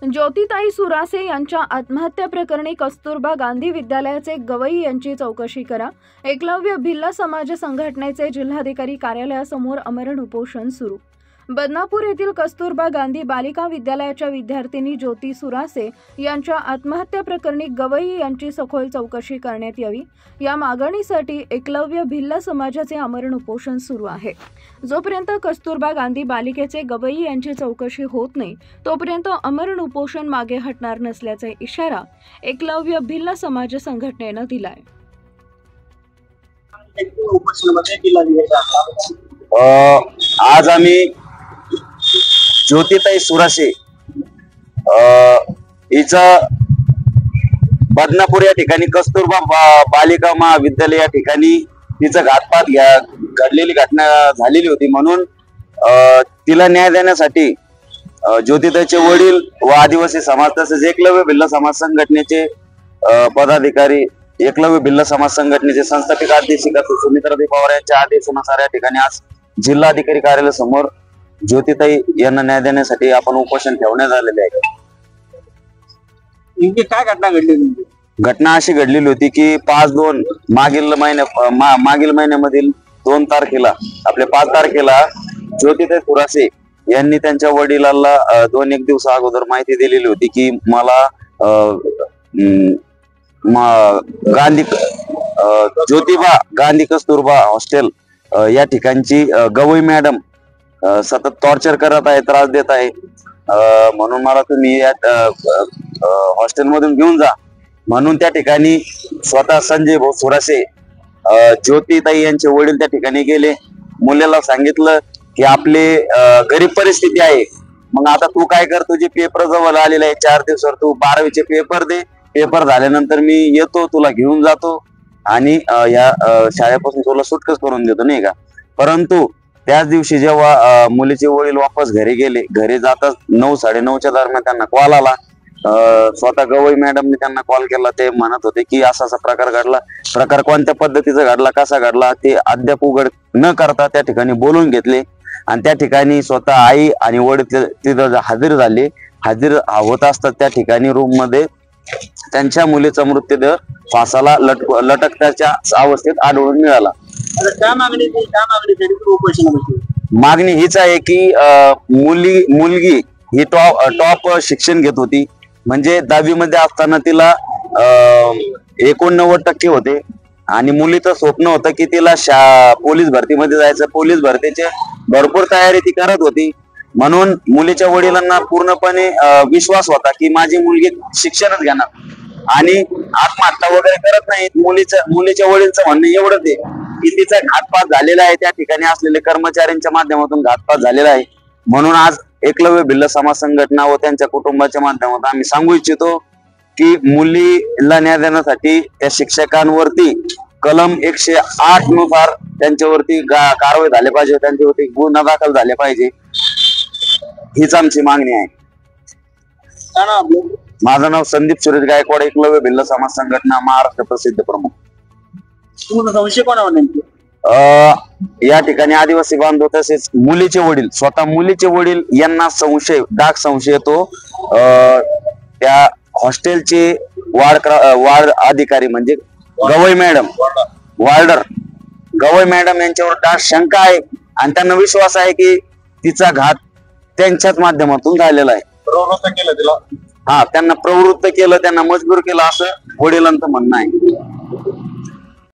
ज्योतिताई सुरासे यांच्या आत्महत्या प्रकरणी कस्तुरबा गांधी विद्यालयाचे गवई यांची चौकशी करा। एकलव्य भिल्ल समाज संघटनेचे जिल्हाधिकारी कार्यालयासमोर आमरण उपोषण सुरू। बदनापूर येथील कस्तुरबा गांधी बालिका विद्यालयाच्या विद्यार्थिनी ज्योती सुरासे यांच्या आत्महत्या प्रकरणी गवई यांची सखोल चौकशी करण्यात यावी, या मागणीसाठी एकलव्य भिल्ल समाजाचे आमरण उपोषण सुरू आहे। जोपर्यंत कस्तुरबा गांधी बालिकेचे गवई यांची चौकशी होत नाही तोपर्यंत आमरण उपोषण मागे हटणार नसल्याचा इशारा एकलव्य भिल्ल समाज संघटनेने दिलाय। आज आम्ही ज्योतिताई सुरासे हिचा बदनापूर या ठिकाणी कस्तुरबा बालिका महाविद्यालय या ठिकाणी तिचा घातपात घडलेली घटना झालेली होती, म्हणून तिला न्याय देण्यासाठी ज्योतिताईचे वडील व आदिवासी समाज तसेच एकलव्य भिल्ल समाज संघटनेचे पदाधिकारी, एकलव्य भिल्ल समाज संघटनेचे संस्थापक अध्यक्ष सुमित्राताई पवार यांच्या आदेशानुसार या ठिकाणी आज जिल्हाधिकारी कार्यालयासमोर ज्योतिताई यांना न्याय देण्यासाठी आपण उपोषण ठेवण्यात आलेले आहे। काय घटना घडली? घटना अशी घडलेली होती की 5/2 मागील महिन्यामधील 2 तारखेला 5 तारखेला ज्योतिताई सुरासे यांनी त्यांच्या वडिलांना 2-1 दिवस अगोदर माहिती दिलेली होती की मला गांधी ज्योतिबा गांधी कस्तुरबा हॉस्टेल या ठिकाणची गवई मॅडम सतत टॉर्चर करत आहे, त्रास देत आहे, म्हणून मला तुम्ही या हॉस्टेल मधून घेऊन जा म्हणून त्या ठिकाणी स्वतः संजय भाऊ सुरासे ज्योतिताई यांचे वडील त्या ठिकाणी गेले। मुलीला सांगितलं की आपले गरीब परिस्थिती आहे, मग आता तू काय कर, तुझे पेपर जवळ आलेले आहे, 4 दिवसावर तू 12वीचे पेपर दे, पेपर झाल्यानंतर मी येतो, तुला घेऊन जातो आणि या शाळेपासून तुला सुटकाच करून देतो, नाही का। परंतु त्याच दिवशी जेव्हा मुलीचे वडील वापस घरी गेले, घरी जाताच 9-9:30च्या दरम्यान त्यांना कॉल आला। स्वतः गवई मॅडमने त्यांना कॉल केला, ते म्हणत होते की असा प्रकार घडला, प्रकार कोणत्या पद्धतीचा घडला, कसा घडला ते अद्याप उघड न करता त्या ठिकाणी बोलून घेतले आणि त्या ठिकाणी स्वतः आई आणि वडील तिथं हजर झाले। हजर होत असतात त्या ठिकाणी रूम मध्ये त्यांच्या मुलीचा मृतदेह फासाला लटकत्याच्या अवस्थेत आढळून मिळाला। मागणी हीच आहे की मुलगी ही टॉप शिक्षण घेत होती, म्हणजे 10वी मध्ये असताना तिला 89% होते आणि मुलीचं स्वप्न होतं की तिला पोलीस भरतीमध्ये जायचं। पोलीस भरतीची भरपूर तयारी ती करत होती, म्हणून मुलीच्या वडिलांना पूर्णपणे विश्वास होता की माझी मुलगी शिक्षणच घेणार आणि आत्महत्या वगैरे करत नाहीत। मुलीच्या वडीलचं म्हणणं एवढंच आहे की तिचा घातपात झालेला आहे, त्या ठिकाणी असलेले कर्मचाऱ्यांच्या माध्यमातून घातपात झालेला आहे। म्हणून आज एकलव्य भिल्ल समाज संघटना व त्यांच्या कुटुंबाच्या माध्यमातून आम्ही सांगू इच्छितो की मुलीला न्याय देण्यासाठी त्या शिक्षकांवरती कलम 108 नुसार त्यांच्यावरती कारवाई झाली पाहिजे, त्यांच्यावरती गुन्हा दाखल झाले पाहिजे, हीच आमची मागणी आहे। माझं नाव संदीप सुरेश गायकवाड, एकलव्य भिल्ल समाज संघटना महाराष्ट्र प्रसिद्ध प्रमुख। संशय कोणावर? या ठिकाणी आदिवासी बांधव तसेच मुलीचे वडील, स्वतः मुलीचे वडील यांना दाग संशय येतो। त्या हॉस्टेलचे वार्ड अधिकारी म्हणजे गवई मॅडम, वार्डर गवई मॅडम यांच्यावर दाग शंका आहे आणि त्यांना विश्वास आहे की तिचा घात त्यांच्याच माध्यमातून झालेला आहे। प्रवृत्त केलं तिला, त्यांना प्रवृत्त केलं, त्यांना मजबूर केलं असं वडिलांचं म्हणणं आहे।